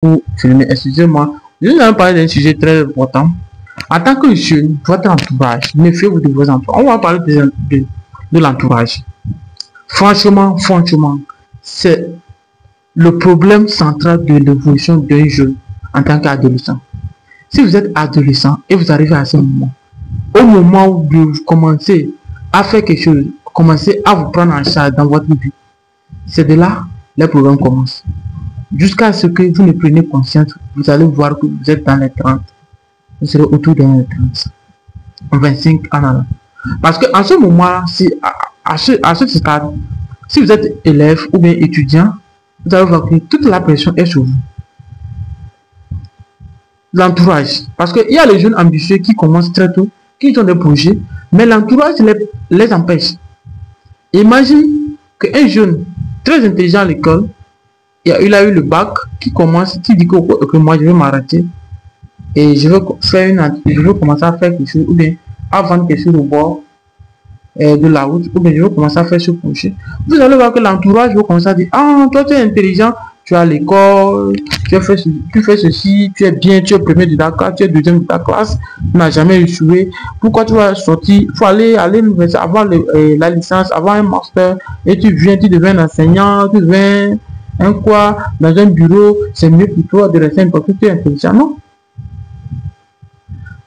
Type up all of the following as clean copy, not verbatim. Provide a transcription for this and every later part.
pour filmer. Excusez-moi, je vais parler d'un sujet très important. En tant que jeune, votre entourage, méfiez-vous de vos entourages. On va parler de l'entourage. Franchement, c'est le problème central de l'évolution d'un jeune en tant qu'adolescent. Si vous êtes adolescent et vous arrivez à ce moment, au moment où vous commencez à faire quelque chose, commencez à vous prendre en charge dans votre vie, c'est de là les problèmes commencent. Jusqu'à ce que vous ne preniez conscience, vous allez voir que vous êtes dans les 30. Vous serez autour de les 30. 25 ans. Parce qu'en ce moment, si, à ce stade, si vous êtes élève ou bien étudiant, vous allez voir que toute la pression est sur vous. L'entourage. Parce qu'il y a les jeunes ambitieux qui commencent très tôt, qui ont des projets, mais l'entourage les empêche. Imagine qu'un jeune très intelligent à l'école, il a eu le bac, qui dit que moi je vais m'arrêter et je veux commencer à faire quelque chose, ou bien à vendre quelque chose au bord de la route, ou bien je veux commencer à faire ce projet. Vous allez voir que l'entourage va commencer à dire, ah, toi tu es intelligent, tu es à l'école, tu fais ceci, tu es bien, tu es premier de ta classe, tu es deuxième de ta classe, tu n'as jamais échoué. Pourquoi tu vas sortir? Il faut aller à l'université, avoir la licence, avoir un master, et tu deviens un enseignant, tu deviens un quoi, dans un bureau, c'est mieux pour toi de rester parce que tu es intelligent. Non.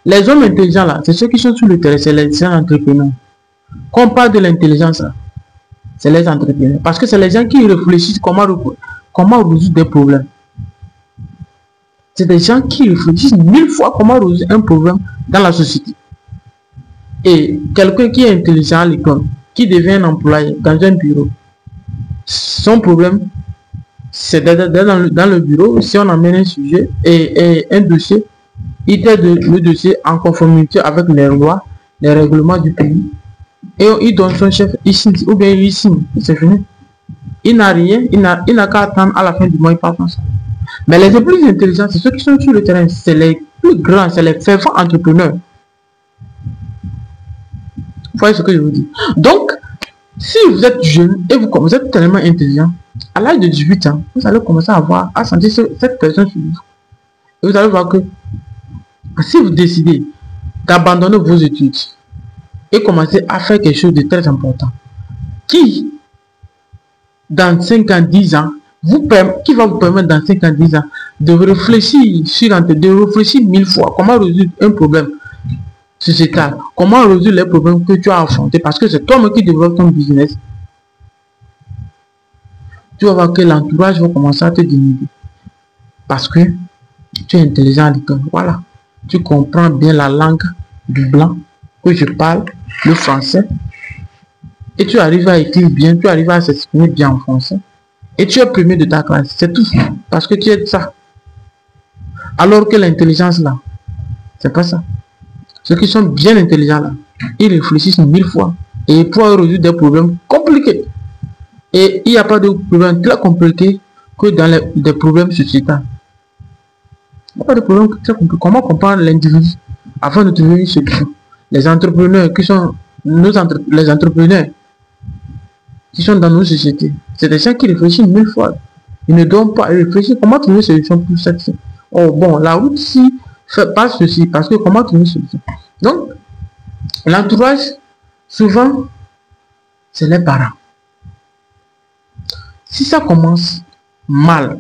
Les hommes intelligents là, c'est ceux qui sont sur le terrain, c'est les entrepreneurs. Quand on parle de l'intelligence là, c'est les entrepreneurs. Parce que c'est les gens qui réfléchissent comment résoudre des problèmes. C'est des gens qui réfléchissent 1000 fois comment résoudre un problème dans la société. Et quelqu'un qui est intelligent à l'école, qui devient un employé dans un bureau, son problème, c'est dans le bureau, si on amène un sujet et un dossier, il aide le dossier en conformité avec les lois, les règlements du pays. Et il donne son chef ici, ou bien ici, c'est fini. Il n'a rien, il n'a qu'à attendre à la fin du mois, il part comme ça. Mais les plus intelligents, c'est ceux qui sont sur le terrain, c'est les plus grands, c'est les fervents entrepreneurs. Vous voyez ce que je vous dis. Donc, si vous êtes jeune et vous êtes tellement intelligent, à l'âge de 18 ans, vous allez commencer à sentir cette personne sur vous. Et vous allez voir que si vous décidez d'abandonner vos études et commencer à faire quelque chose de très important, qui dans 5 ans, 10 ans, qui va vous permettre dans 5 ans, 10 ans de réfléchir de réfléchir 1000 fois comment résoudre un problème sociétal, comment résoudre les problèmes que tu as affrontés, parce que c'est toi-même qui développe ton business. Tu vas voir que l'entourage va commencer à te diminuer parce que tu es intelligent à l'école. Voilà, tu comprends bien la langue du blanc que je parle, le français, et tu arrives à écrire bien, tu arrives à s'exprimer bien en français, et tu es premier de ta classe. C'est tout, parce que tu es ça. Alors que l'intelligence là, c'est pas ça. Ceux qui sont bien intelligents là, ils réfléchissent 1000 fois et ils peuvent résoudre des problèmes compliqués. Et il n'y a pas de problème très compliqué que dans des problèmes sociétaux. Il n'y a pas de problème très compliqué. Comment comprendre l'individu afin de trouver une solution? Les entrepreneurs qui sont les entrepreneurs qui sont dans nos sociétés, c'est des gens qui réfléchissent 1000 fois. Ils ne doivent pas réfléchir comment trouver une solution pour cette chose. Oh bon, la route ci fait pas ceci parce que comment trouver une solution? Donc, l'entourage, souvent, c'est les parents. Si ça commence mal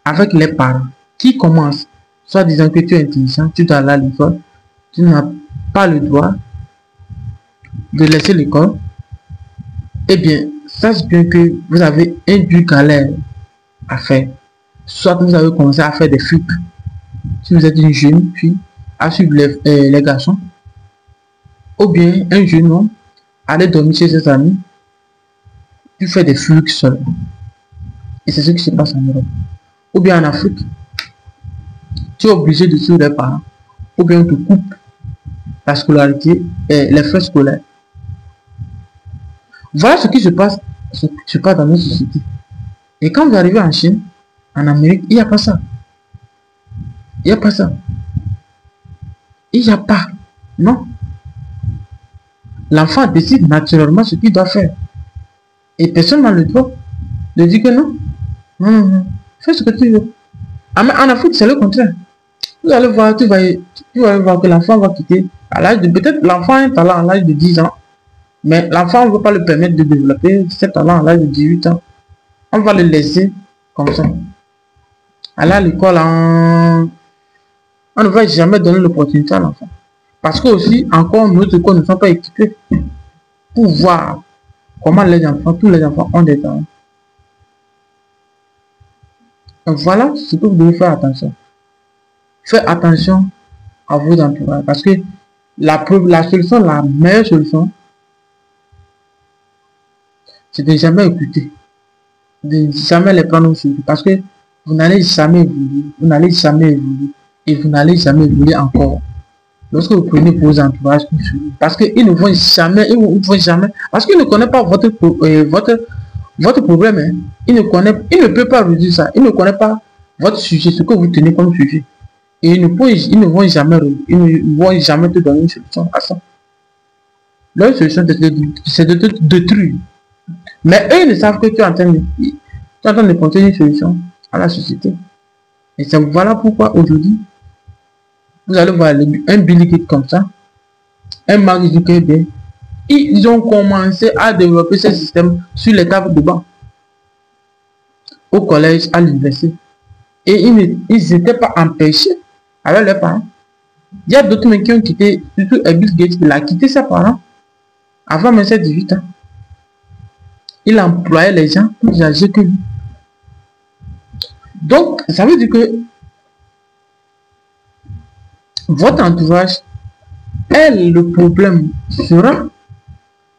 avec les parents qui commencent, soit disant que tu es intelligent, tu dois aller à l'école, tu n'as pas le droit de laisser l'école, eh bien, sache bien que vous avez un dur galère à faire. Soit que vous avez commencé à faire des fugues, si vous êtes une jeune fille, à suivre les garçons, ou bien un jeune homme, aller dormir chez ses amis, tu fais des fugues seul. Et c'est ce qui se passe en Europe. Ou bien en Afrique, tu es obligé de suivre les parents, ou bien on te coupe la scolarité et les frais scolaires. Voilà ce qui se passe dans nos sociétés. Et quand vous arrivez en Chine, en Amérique, il n'y a pas ça. Il n'y a pas ça. Il n'y a pas. Non. L'enfant décide naturellement ce qu'il doit faire. Et personne n'a le droit de dire que non. Non, non, non. Fais ce que tu veux. Ah, mais en Afrique, c'est le contraire. Vous allez voir, tu vas voir que l'enfant va quitter à l'âge de... Peut-être l'enfant a un talent à l'âge de 10 ans, mais l'enfant ne veut pas le permettre de développer ce talent à l'âge de 18 ans. On va le laisser comme ça. Aller à l'école, on ne va jamais donner l'opportunité à l'enfant. Parce que aussi, encore, nos écoles ne sont pas équipées pour voir comment les enfants, tous les enfants ont des talents. Donc voilà ce que vous devez faire attention. Faites attention à vos entourages. Parce que la solution, la meilleure solution, c'est de jamais écouter. De jamais les prendre au sérieux. Parce que vous n'allez jamais évoluer. Vous n'allez jamais évoluer. Et vous n'allez jamais évoluer encore. Lorsque vous prenez vos entourages, parce qu'ils ne vont jamais, parce qu'ils ne connaissent pas votre problème. Hein. Ils ne peuvent pas résoudre ça. Ils ne connaissent pas votre sujet, ce que vous tenez comme sujet. Et ils ne vont jamais te donner une solution à ça. Leur solution, c'est de te détruire. Mais eux, ils ne savent que tu es en train de porter une solution à la société. Et c'est voilà pourquoi aujourd'hui, vous allez voir un Bill Gates comme ça, un Mark Zuckerberg, ils ont commencé à développer ce système sur les tables de banc, au collège, à l'université. Et ils n'étaient pas empêchés avec leurs parents. Il y a d'autres mecs qui ont quitté, surtout Bill Gates, il a quitté ses parents avant même ses 18 ans. Il employait les gens plus âgés que lui. Donc, ça veut dire que votre entourage est le problème,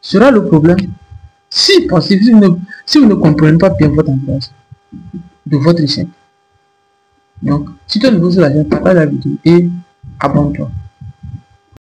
sera le problème si possible, si vous ne comprenez pas bien votre entourage de votre échec. Donc, si tu es nouveau sur la chaîne, partage la vidéo et abonne-toi.